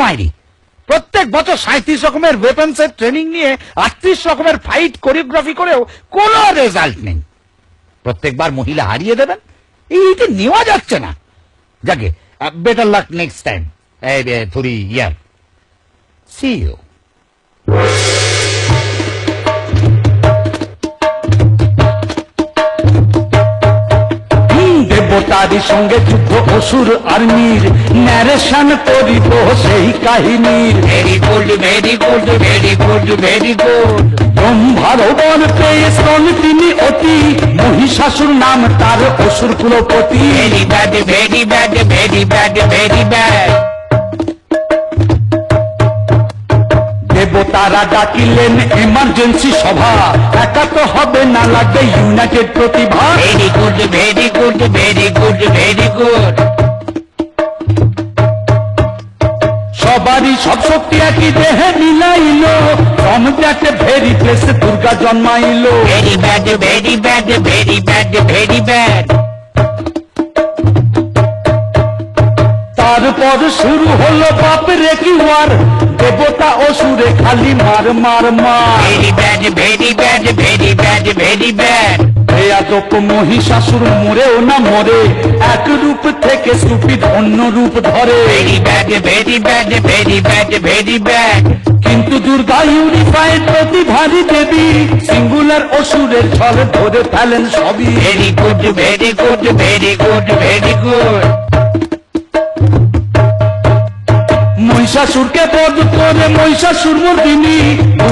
মাইরি। প্রত্যেক বছর 37 রকমের ওয়েপন্সের ট্রেনিং নিয়ে 38 রকমের ফাইট কোরিওগ্রাফি করেও কোনো রেজাল্ট নেই। প্রত্যেকবার মহিলা হারিয়ে দেবেন, এইটা নেওয়া যাচ্ছে না। যাকে বেটার লাক নেক্সট টাইম। থুরি ইয়ার সি ইউ। দেবতারি সঙ্গে যুদ্ধ অসুর আর্মির ন্যারেশন করিব সেই কাহিনীর। Very good, very good, very good, very good. ব্রহ্মার বর পেয়েছেন তিনি অতি, মহিষাসুর নাম তার অসুর কুলপতি। Very bad, very bad, very bad, very bad. দেবতারা ডাকিলেন এমার্জেন্সি সভা, একা তো হবে না, লাগবে ইউনাইটেড প্রতিভা। Very good, very good, very good, very good. সবারই সব শক্তি একই দেহে মিলাইল, from that very place Durga জন্মাইল। Very bad, very bad, very bad, very bad. তারপর শুরু হলো বাপরে কি ওয়ার, দেবতা অসুরে খালি মার মার মার। Very bad, very bad, very bad, very bad. বেয়াদব মহিষাসুর মরেও না মরে, এক রূপ থেকে সুপিত অন্য রূপ ধরে। Very bad, very bad, very bad, very bad. কিন্তু দুর্গা ইউনিফাইড প্রতিভারী দেবী, সিঙ্গুলার অসুরের ছল ধরে ফেলেন সবই। Very good, very good, very good, very good. মহিষাসুরকে বধ করে মহিষাসুর মর্দিনী,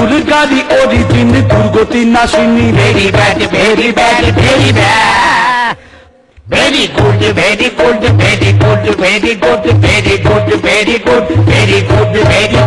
দুর্গারি অরিজিন দুর্গতি নাশিনী। Very bad, very bad, very bad. Very good, very good, very good, very good, very good, very good, very good, very